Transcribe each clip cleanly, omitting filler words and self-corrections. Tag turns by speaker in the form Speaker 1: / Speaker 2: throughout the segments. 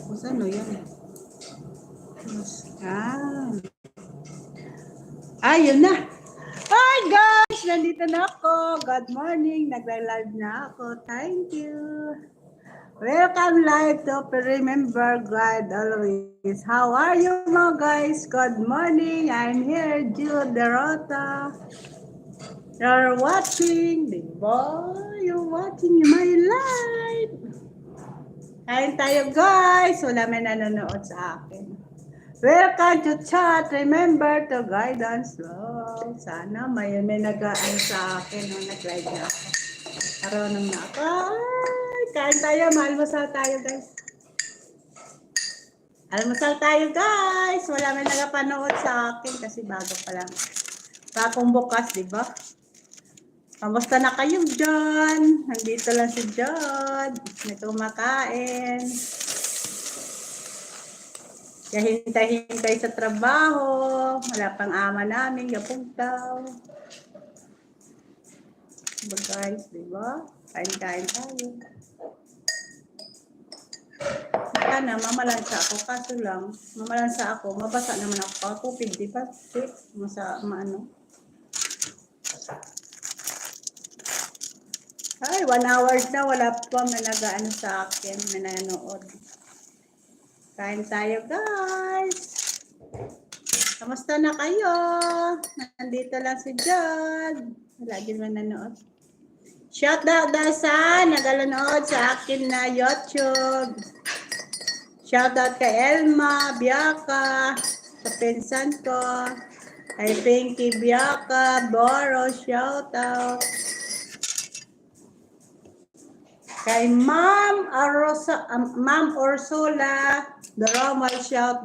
Speaker 1: Kung saan yan? Ayun na. Hi guys! Nandito na ako. Good morning. Nagla-live na ako. Thank you. Welcome live to Remember God Always. How are you mga guys? Good morning. I'm here, Jude Derota. You're watching, diba? You're watching my live. Kain tayo guys. Wala may nanonood sa akin. Welcome to chat. Remember to guidance love. Sana may nag-aan sa akin nung nag-live na ako. Karunong na ako. Ay, kain tayo. Malmasal tayo guys. Almasal tayo guys. Wala may nagapanood sa akin kasi bago pa lang. Bagong bukas, di ba? Kamusta na kayo dyan? Nandito lang si John. May kumakain. Kaya hintay-hintay sa trabaho. Wala pang ama namin. Gapong daw. Diba guys, diba? Kain-kain tayo. Sana, mamalansa ako. Kaso lang, mamalansa ako. Mabasa naman ako. Tupig, di ba? Maano. Ay, 1 hour na. Wala pa may nag-ano sa akin. May nanonood. Kain tayo, guys. Kamusta na kayo? Nandito lang si John. Lagi naman nanonood. Shout out daw sa naganood sa akin na YouTube. Shout out kay Elma Biaka, sa pinsan ko. Kay Pinky Biaka, Boro, shout out. Kay Ma'am Ursula, Doromal,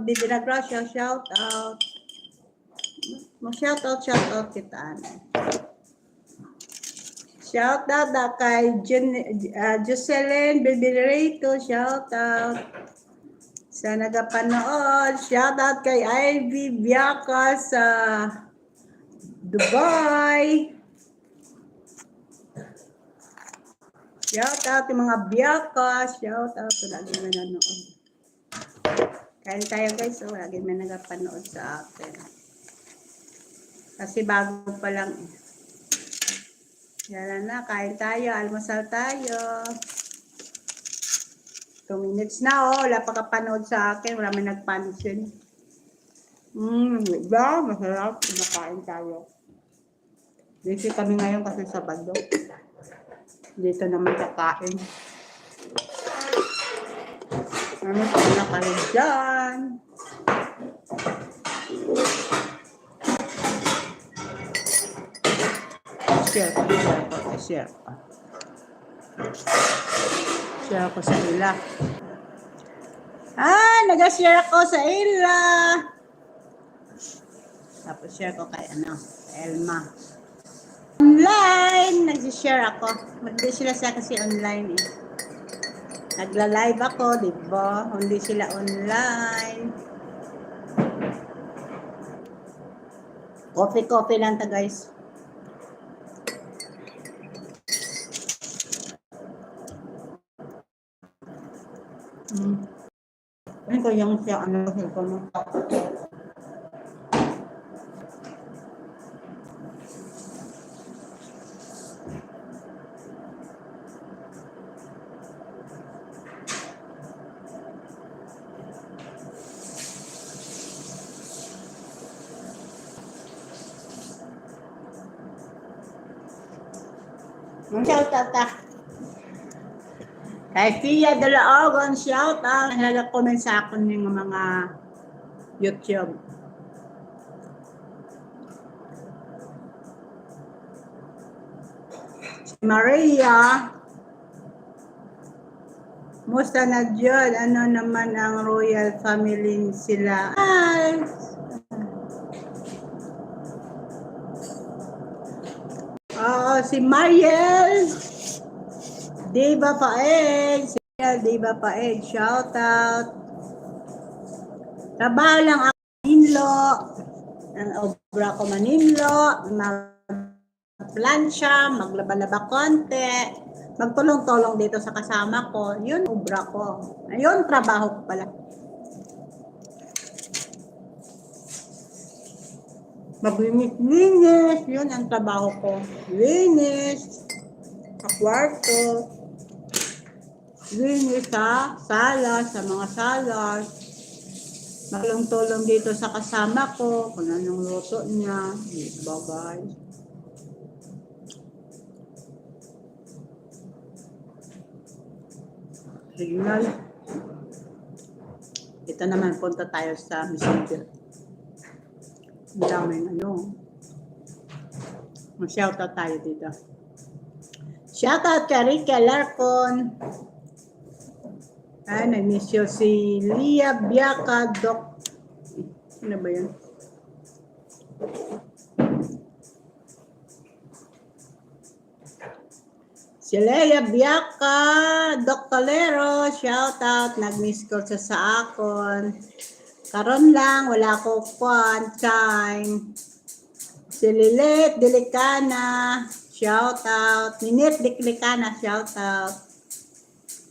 Speaker 1: Bibi Nagracia, shout out. Shout out kita. Shout out na kay Jocelyn Bibirito, shout out. Sa nagapanood, shout out kay Ivy Biaka sa Dubai. Shout out yung mga Biaka, shout out sa lagi na nanonood. Kain tayo guys, so lagi may nagapanood sa akin. Kasi bago pa lang eh. Yan na, kain tayo, almusal tayo. 2 minutes na wala pa kapanood sa akin, wala may nagpansin. Diba? Masarap, kumakain tayo. Busy kami ngayon kasi Sabado. Dito naman kakain. Ano na kayo dyan? Share ko sa ila. Nag-share ako sa ila. Tapos share ko kay Elma. Online, nag-share ako. Hindi sila kasi online eh. Nagla-live ako, di ba? Hindi sila online. Coffee lang ta guys. Ano ko yung siya ko mo? Shout out kay Fia de la Ogon, shout out. Nag-comment sa akin ng mga YouTube. Si Maria, musta na dyan? Ano naman ang royal family sila? Si Mariel Diba Paeg, Diba Paeg, shout out. Trabaho lang ako Manilo, ang obra ko Manilo, magplansya, maglaba-laba konti, magtulong-tulong dito sa kasama ko. Yun, ubra ko. Ayun, trabaho ko pala. Maglinis-linis, yun ang trabaho ko. Linis, sa kwarto, linis sa sala, sa mga salas, magtulong-tulong dito sa kasama ko, kung anong luto niya. Diba guys? Signal. Ito naman, punta tayo sa Messenger. Ang daming ano. Shoutout tayo dito. Shoutout kay Ricky Alarcon. Ay, nag-miss you si Lia Biaka Doc. Ano ba yun? Si Leia Biaka, Doc Tolero, shoutout, nag-miss ko sa akon. Karon lang, wala ko time. Si Lilet Delicana, shoutout. Ninit Delicana, shoutout.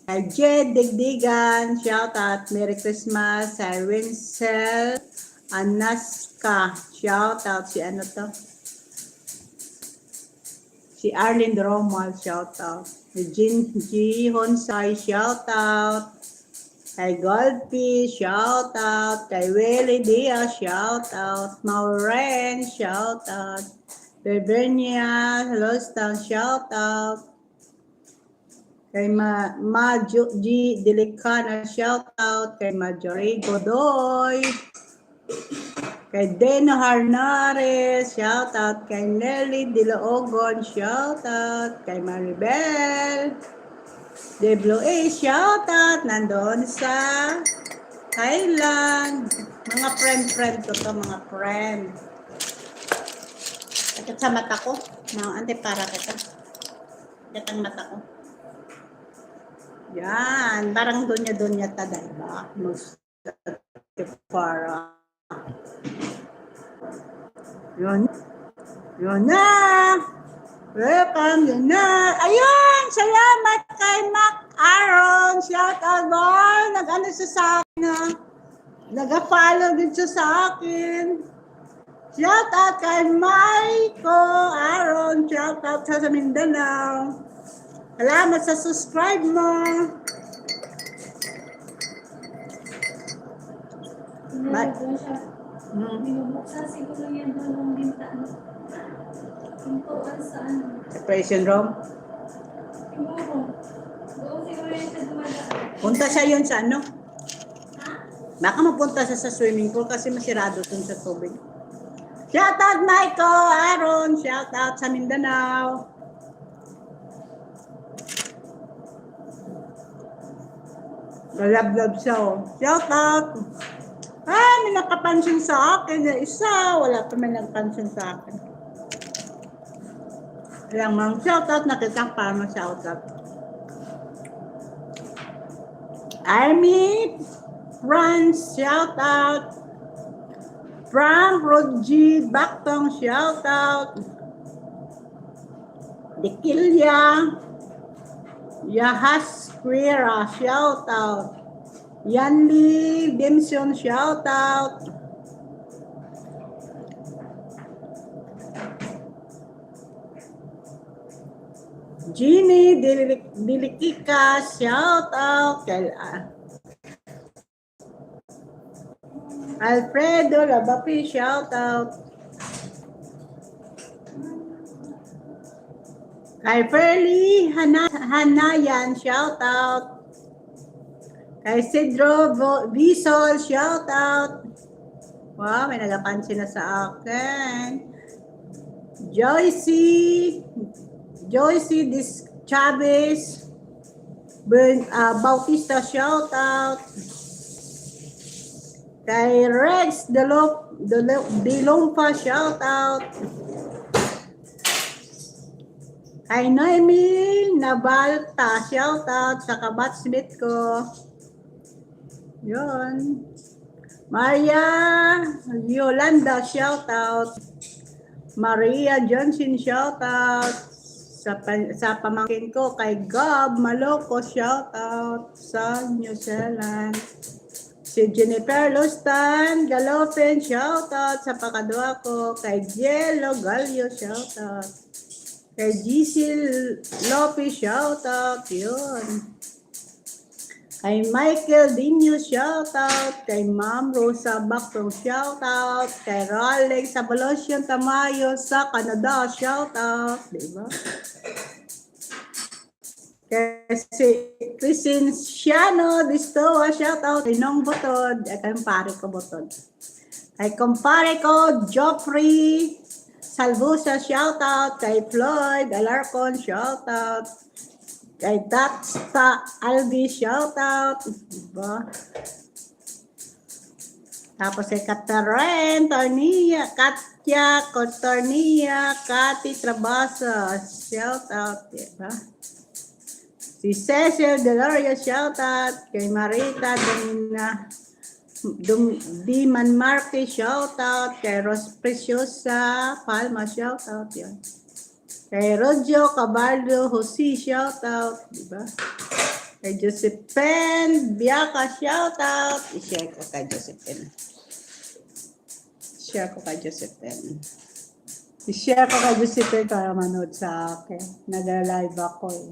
Speaker 1: Kay Jed Digdigan, shoutout. Merry Christmas. Sa Rinsel Anaska, shoutout. Si ano to? Si Arlene Romal, shoutout. Si Jin G. Honsai, shoutout. Kay Goldfish, shoutout. Kay Willie Diaz, shoutout. Maureen, shoutout. Bevernia, Lostan, shoutout. Kay G. Delicana, shoutout. Kay Marjorie Godoy. Kay Deno Harnares, shoutout. Kay Nelly Diloogon, shoutout. Kay Maribel WA, shoutout. Nandun sa Thailand. Mga friend ko to, mga friend. Sakit sa mata ko. Mga antipara kita. Sakit ang mata ko. Yan. Parang dunya-dunya ta, diba? Para. Yun. Yun na. Welcome. Yun na. Ayun. Salamat kay Mac Aaron. Shout out boy. Nag-ano siya sa akin na. Nag-follow din siya sa akin. Shout out kay Maiko Aaron. Shout out sa Mindanao. Salamat sa subscribe mo.
Speaker 2: Binubuksan siguro yan doon ng bintana. Pintuan sa ano.
Speaker 1: Separation room.
Speaker 2: Siguro. Doon siguro yan sa dumadaan.
Speaker 1: Punta siya yun sa ano?
Speaker 2: Ha?
Speaker 1: Baka mapunta siya sa swimming pool kasi masirado dun sa tubig. Shout out Maiko Aaron. Shout out sa Mindanao. Galab-lab siya oh. Shout out. May nakapansin sa akin na isa. Wala pa may nagpansin sa akin. Kaya mang shoutout na kitang para ma-shoutout. Army France, shoutout. Frank Rodji Baktong, shoutout. Dikilya Yahas Quira, shoutout. Yanli Dimson, shoutout. Jeannie Dilikika, shoutout. Alfredo Labapi, shoutout. Kay Ferly Hanayan, shoutout. Kay Cedro Visol, shoutout. Wow, may nagapansin na sa akin. Joycey Chavez Bautista, shoutout. Kay Rex Delompa, shoutout. Kay Noemi Nabalta, shoutout sa kabatsmith ko. Yun. Maria Yolanda, shoutout. Maria Johnson, shoutout. Sa pamangkin ko, kay Gab Maloko, shoutout sa New Zealand. Si Jennifer Lustan Galopin, shoutout sa pakadwa ko. Kay Jello Galio, shoutout. Kay Gisil Lopez, shoutout. Yun. Kay Michael Dino, shoutout. Kay Ma'am Rosa Bactong, shoutout. Kay Rolex Sabalosyon Tamayo sa Canada, shoutout. Diba? Kay si Christine Siano Distoa, shoutout. Kay Nong Butod. Kay kumpare ko Butod. Kay kumpare ko Joffrey Salbusa, shoutout. Kay Floyd Alarcon, shoutout. Kay Datsta Albi, shoutout. Diba? Tapos kay Catherine Tornia, Katya Cotornia, Cathy Trabasa, shoutout. Diba? Si Cecil Deloria, shoutout. Kay Marita Diman Marque, shoutout. Kay Ros Preciosa Palma, shoutout. Yan. Kay Rojo Caballo Jose, shoutout, diba? Kay Josephine Biaka, shoutout. I-share ko kay Josephine. I-share ko kay Josephine para manood sa akin. Nag-live ako eh.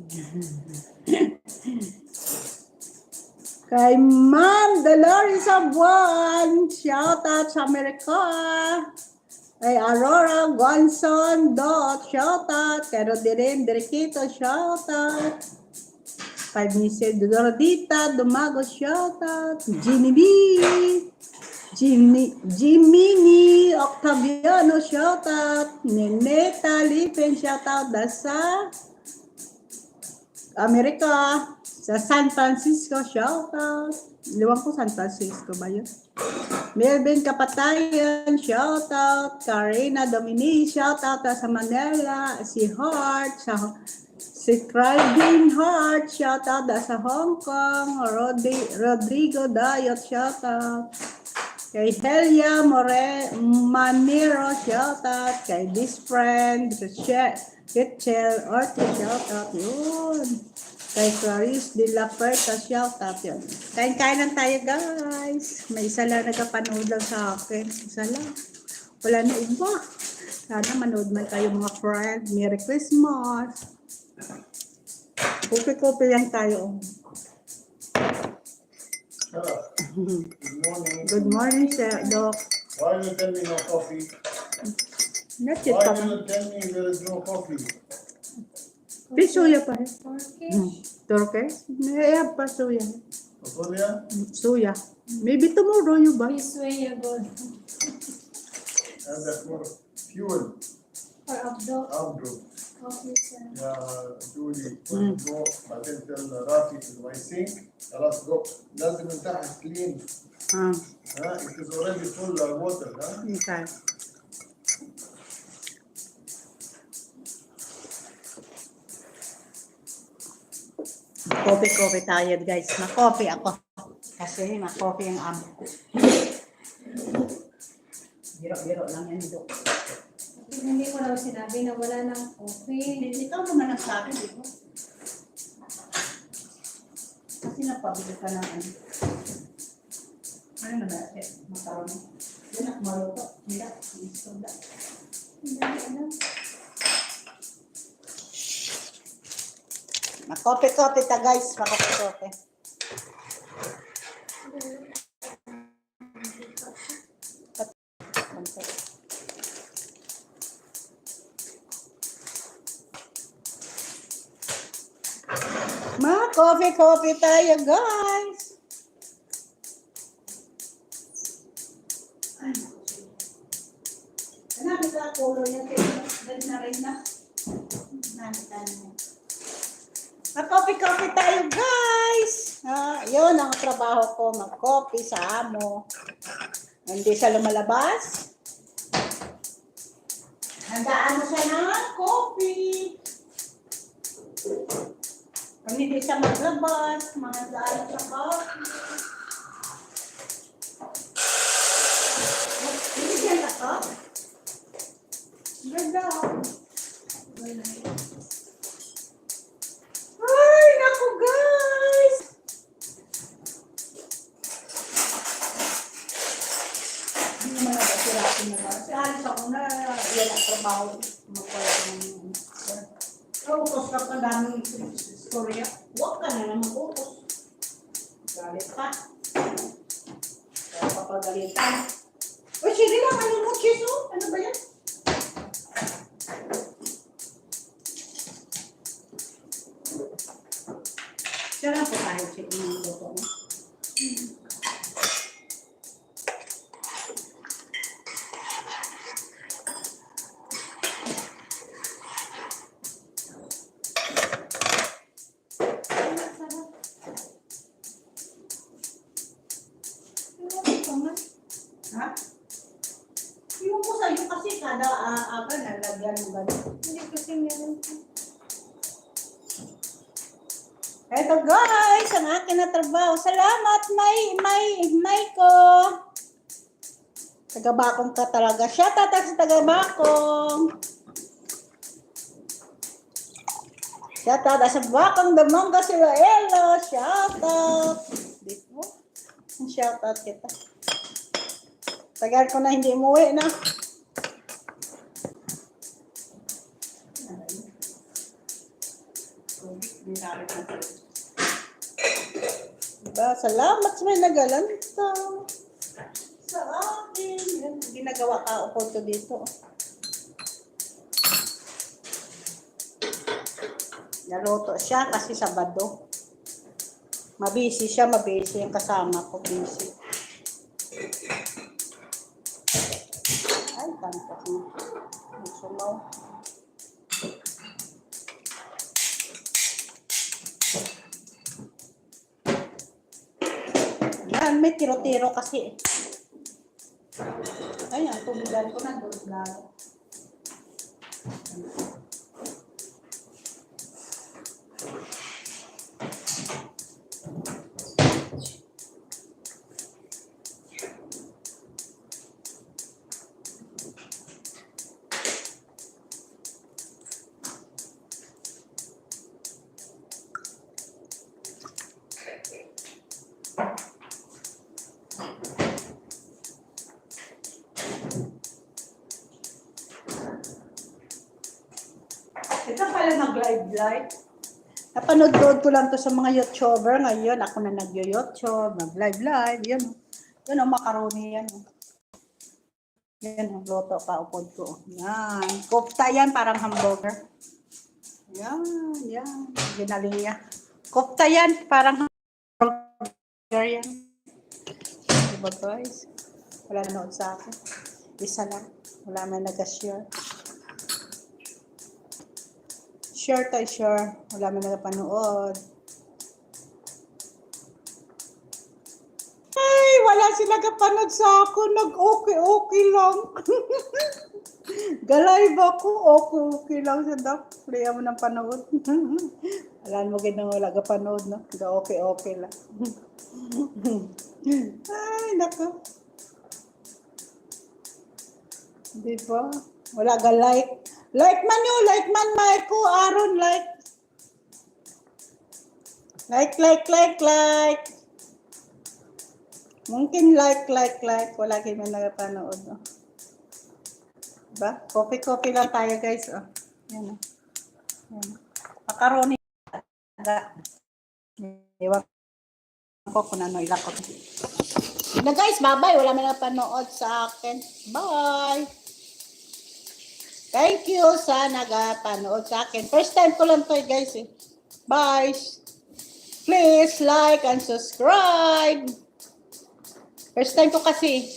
Speaker 1: Kay Ma'am Dolores Abuan, shoutout sa Amerika. Kay Aurora Gonson Dot, shoutout. Kay Roderick Derequito, shoutout. Kay Michelle Dorodita Dumago, shoutout. Jimini Octaviano, shoutout. Neneta Lipen, shoutout. Sa Amerika. Sa San Francisco, shoutout. Liwang ko San Francisco ba yun? Melvin Kapatayan, shoutout. Karina Dominique, shoutout sa Manila. Si Hart, si Craig Hart, shoutout sa Hong Kong. Rodrigo Dayot, shoutout. Kay Helia Manero, shoutout. Kay this friend, Rachel Ortiz, shoutout. Yun. Kay Clarice de la Puerta, shoutout yun. Kain-kainan tayo, guys. May isa lang nagapanood lang sa akin. Isa lang. Wala na iba. Sana manood man kayo mga friend. Merry Christmas. Kopi-kopi lang tayo.
Speaker 3: Hello. Good morning.
Speaker 1: Good morning, Sir Doc.
Speaker 3: Why you tell me no coffee?
Speaker 1: Not yet
Speaker 3: Why
Speaker 1: pa.
Speaker 3: you tell me there is no coffee?
Speaker 1: Suya pa rin.
Speaker 2: Turkish.
Speaker 1: Turkish? May pa suya.
Speaker 3: Sophia?
Speaker 1: Suya. Maybe tomorrow you buy.
Speaker 2: This way you go.
Speaker 3: And that for fuel.
Speaker 2: For Abdo.
Speaker 3: Outdoor.
Speaker 2: Coffee, sir.
Speaker 3: Julie, when you go, بعدين tell Rafi in my sink, خلاص go. لازم من تحت clean. It is already full of water,
Speaker 1: Okay. Coffee tayo, guys. Ma-coffee ako. Kasi ma-coffee ang amo ko. Biro-biro lang yan, Dok.
Speaker 2: Hindi ko daw sinabi na wala ng coffee.
Speaker 1: Ikaw naman ang sabi, di ba? Kasi napabili ka na ano. Ano na natin? Makaroni. Yan ang maluto. Hindi. Isoda.
Speaker 2: Hindi alam.
Speaker 1: Ma-coffee ta, guys. Ma-coffee. Ma-coffee tayo, guys. Ano ka kulo yan? Dali na rin na. Ma-coffee tayo, guys. Yun ang trabaho ko, mag-coffee sa amo. Hindi siya lumalabas. Handaan mo siya ng coffee. Kung hindi siya maglabas, mahandaan sa coffee. Hindi siya na to? Kasi alis ako na yan ang trabaho. Magpala ko ng utos ka pa daming istorya. Huwag ka na naman utos. Galit pa. Kaya papagalitan. Uy, sige lang, ano mo, Chiso? Ano ba yan? Siya lang po tayo, Chiso, ng luto mo. Ha? Yung ko sa'yo kasi kada aga nalagyan mo gano'n.
Speaker 2: Hindi kasi meron po.
Speaker 1: Eto guys, ang akin na trabaho. Salamat, May ko. Taga-bakong ka talaga. Shout out sa taga-bakong. Shout out sa bakong damangga sila Elo. Shout out. Dito. Shout out kita. Tagal ko na hindi umuwi na. Diba? Salamat sa may nagalanta. Sa akin. Yan, ginagawa ka upo ko dito. Naluto siya kasi Sabado. Mabisi siya, mabisi yung kasama ko, busy. Ay, tantas mo. Nagsumaw. Yan, may tiro-tiro kasi. Ay, ang tubigan ko na doon lalo. Ito pala nag-live. Napanood ko lang to sa mga YouTuber. Ngayon, ako na nag-YouTube, nag-live. Yan. Yan ang macaroni yan. Yan ang luto pa upod ko. Yan. Kofta yan, parang hamburger. Yan. Ginaling niya. Kofta yan, parang hamburger yan. Diba guys? Wala nanood sa akin. Isa lang. Wala may nag-share. Share tayo, share. Wala man nagpanood. Ay, wala sila kapanood sa ako. Nag-okay lang. Galay ba ko? Okay lang sa dak. Kaya mo ng panood. Alam mo ganun, wala kapanood, no? Okay lang. Ay, nako. Diba? Wala ga-like. Like man, Marco, Aaron, like. Mungkin like. Wala kayo man nagpanood, no? Diba? Coffee lang tayo, guys, oh. Yan, oh. Yan. Macaroni. Iwan ko kung ano ilakot. Na guys, bye-bye. Wala man nagpanood sa akin. Bye! Thank you sa nagapanood sa akin. First time ko lang to, guys. Bye. Please like and subscribe. First time ko kasi.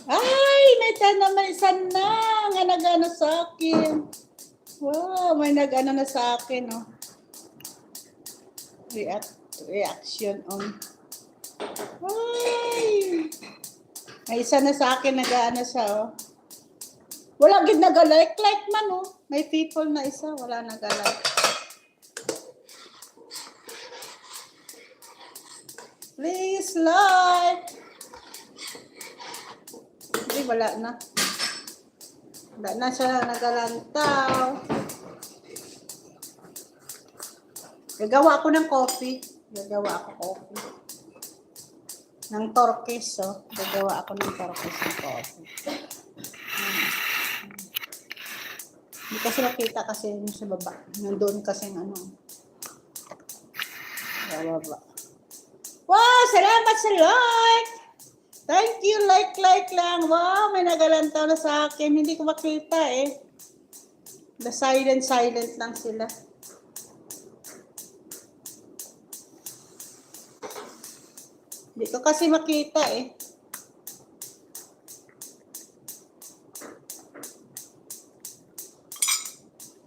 Speaker 1: Ay, may naman isa na. Nga nag-ano sa akin. Wow, may nag-ano na sa akin. Oh. Reaction on. Ay. May isa na sa akin nag-ano sa, oh. Wala gid nag-like man, oh. May people na isa, wala nag-like. Please like. Hindi, wala na. Wala na siya nagalantaw. Gagawa ako ng coffee. ng turquoise, so. Gagawa ako ng turquoise ng coffee. Hindi kasi nakita kasi yung sa baba. Nandun kasi ano. Sa baba. Wow! Salamat sa like! Thank you! Like lang. Wow! May nagalantaw na sa akin. Hindi ko makita eh. The silent lang sila. Hindi ko kasi makita eh.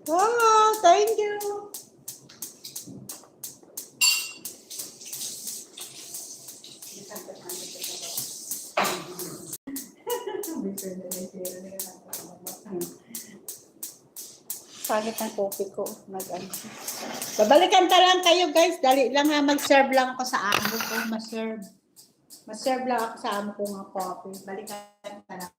Speaker 1: Wow! Thank you! Pagit ang coffee ko. Nag-ano. Babalikan ta lang kayo guys. Dali lang ha. Mag-serve lang ako sa amo ko. Mag-serve lang ako sa amo ko ng coffee. Balikan ta lang.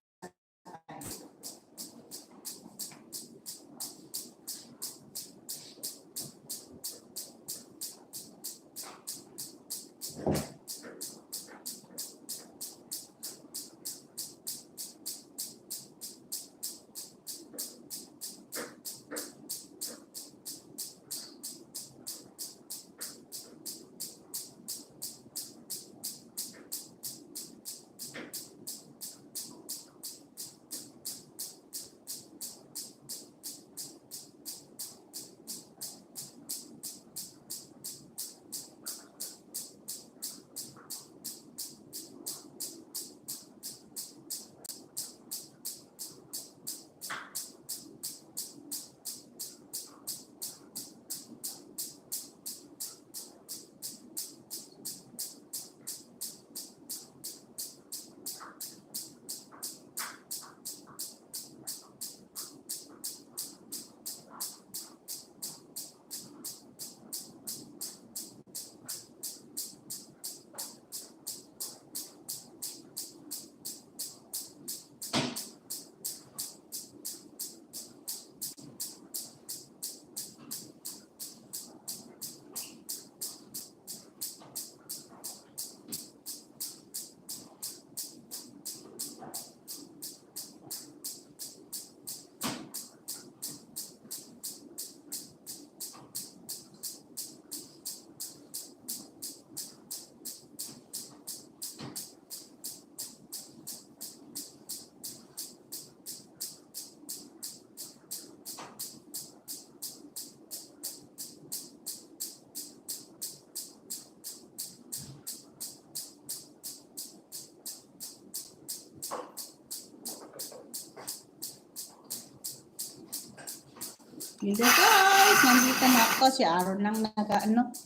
Speaker 1: Dito guys, nandito na ako. Si Aaron lang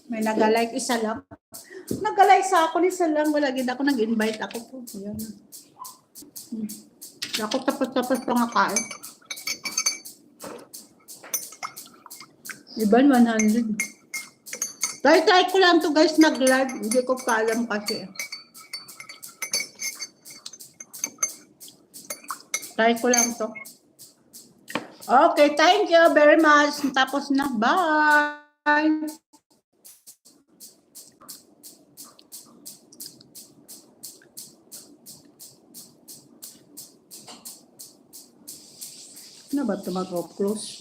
Speaker 1: may nag-like isa lang. Nag-like sa ako isa lang. Wala gid ako nag-invite ako po. Ayan. Ako tapos pa nga kain. Iban 100. Try ko lang to guys mag-live. Hindi ko pa alam kasi. Try ko lang to. Okay, thank you very much. Tapos na. Bye! Ano ba ito mag-close?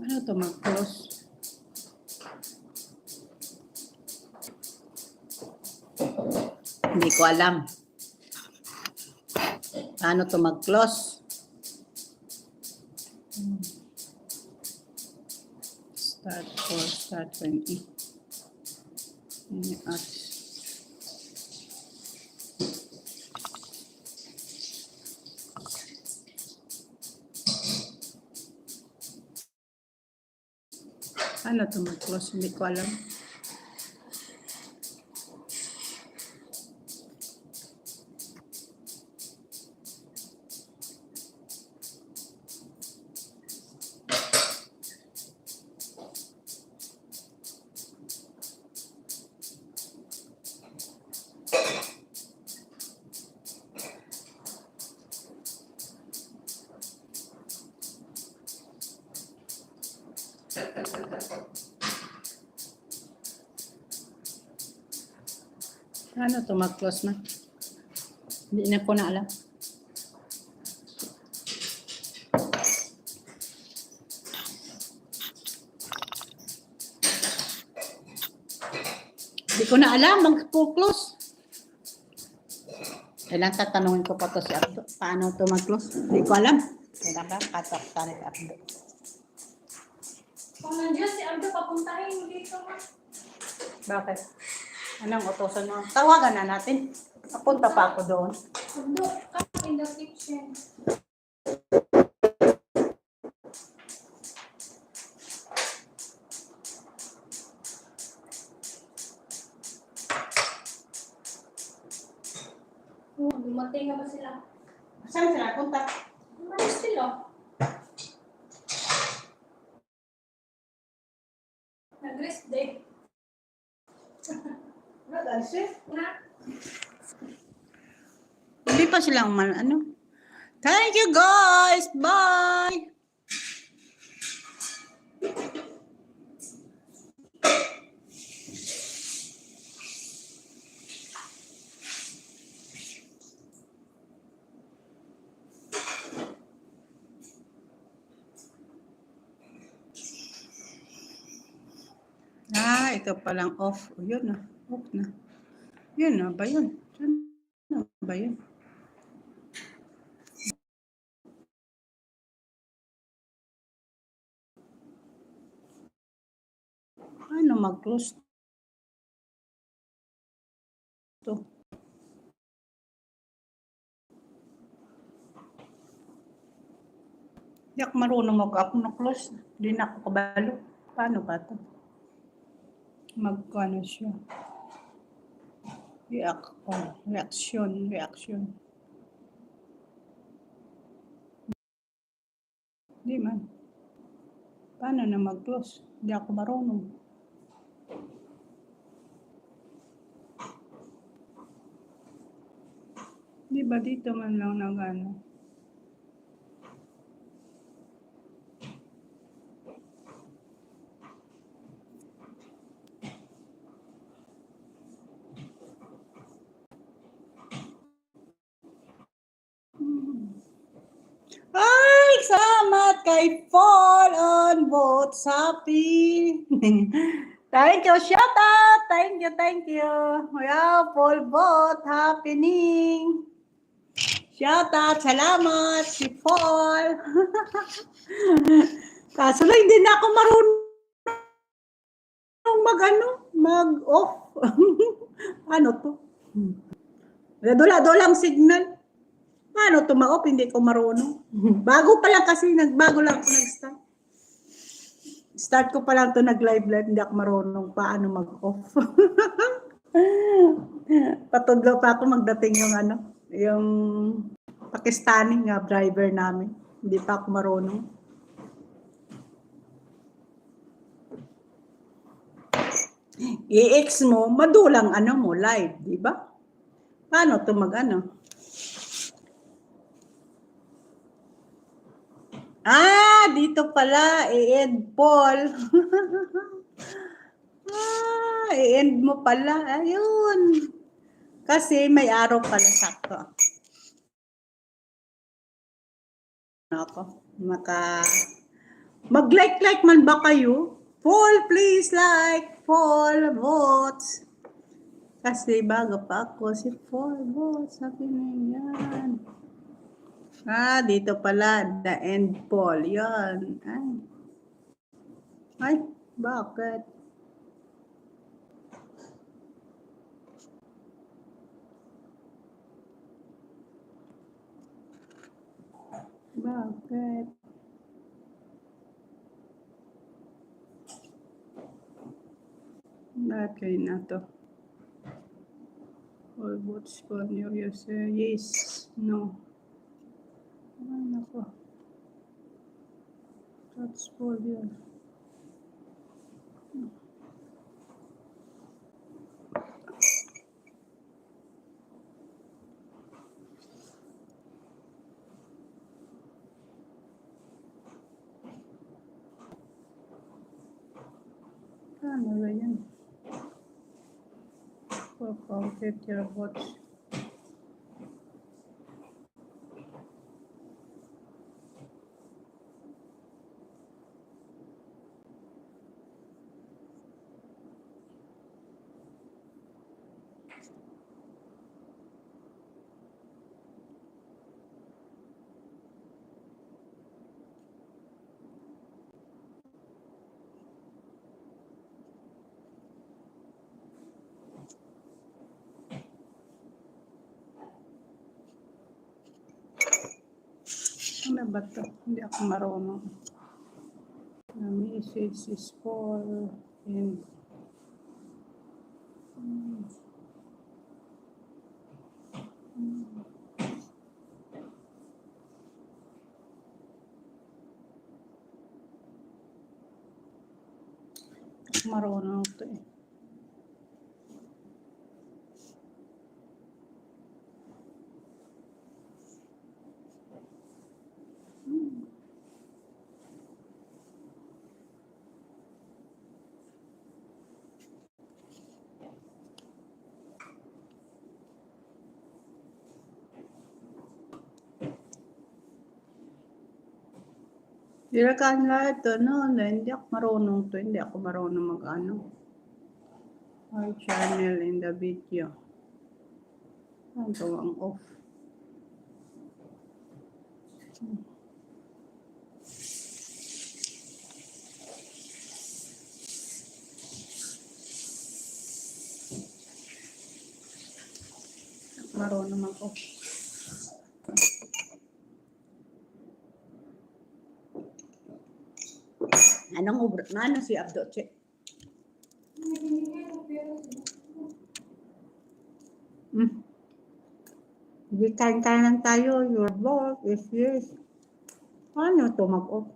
Speaker 1: Ano ito mag-close? Hindi ko alam. Paano ito mag-close? Start 20. Ano ito mag-close? Hindi ko alam. Ano to, mag-close na? Hindi na ko na alam. Hindi ko na alam, mag-close. Kailan tatanungin ko pa to si Abdo. Paano to mag-close? Hindi ko alam. Kailan ba? Katakta ni Abdo.
Speaker 2: Kung nandiyan si Abdo, papuntahin mo dito.
Speaker 1: Bakit? Anong utosan mo? Tawagan na natin. Papunta pa ako doon.
Speaker 2: Abdo, come in the kitchen. Dumating na ba sila?
Speaker 1: Saan sila? Punta.
Speaker 2: Umalis sila. Nag-rest day. Na?
Speaker 1: Hindi pa silang ano. Thank you guys. Bye. Ito palang off. O, yun na. Off na. Yun na ba yun? Yun na ba yun? Ano mag-close to? Hindi ako marunong ako na-close. Hindi na ako kabalo. Paano ba to? Magkano siya? Reaction. Hindi man. Paano na mag-close? Hindi ako marunong. Di ba dito man lang nag-ano? Ay, salamat kay Fall on Boats. Happy. Thank you, shout out. Thank you. Wow, Fall Boat happening. Shout out, salamat si Fall. Kaso lang hindi na ako marunong mag-off. Ano to? Dula-dulang signal. Paano to ma-off? Hindi ko marunong. Bago pa lang kasi, bago lang ako nag-start. Start ko pa lang to nag-live, hindi ako marunong paano mag-off. Patudlo pa ako magdating yung Pakistani nga driver namin. Hindi pa ako marunong. I-X mo, madulang mo, live, di ba? Paano to dito pala, i-end Paul. I-end mo pala. Ayun. Kasi may araw pala sakto. Ako, mag-like man ba kayo? Paul, please like. Paul, votes. Kasi bago pa ako, si Paul, votes. Sabi niya yan. Dito pala, the end Paul. Yan. Ay, bakit? Bakit? Bakit na to? All votes for you. You say yes, no. Ano ko? That's for you. Ano ba yan? For computer bots. Ano ba to? Hindi ako marunong. Message is for and marunong to eh. Ilakan lahat to, no? Hindi ako marunong to. Hindi ako marunong mag-ano. Our channel in the video. Ang tawang off. Marunong mag-off. Anong ubra? Ano si Abdo, che? Hindi kain-kainan tayo. Your boss is yes. Ano to mag-off?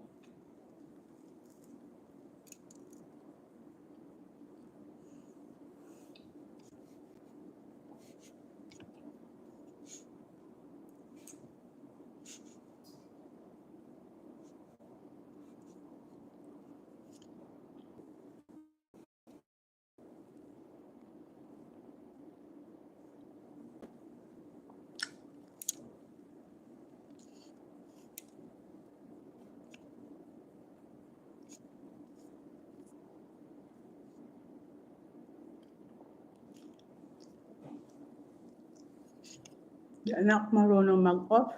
Speaker 1: Di anak marunong mag-off.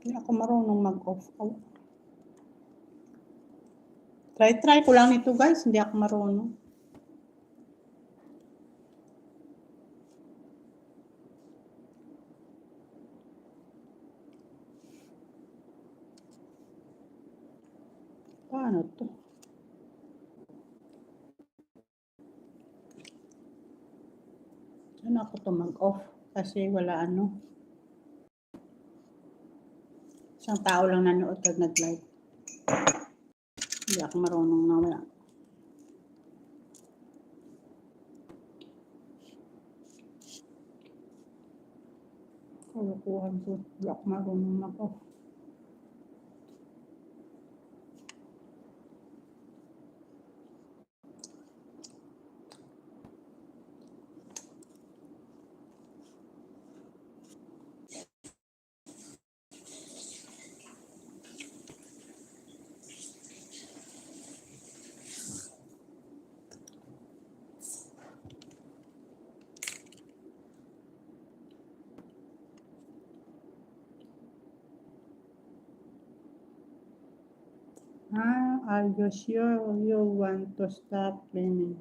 Speaker 1: Hindi ako marunong mag-off. Try ko lang nito guys. Hindi ako marunong. Paano to? Saan ako to mag-off? Kasi wala ano. Isang tao lang nanood at nag-live. Hindi ako marunong na wala. Kulukuhan ko. Hindi ako marunong mag-off. Are you sure you want to stop cleaning?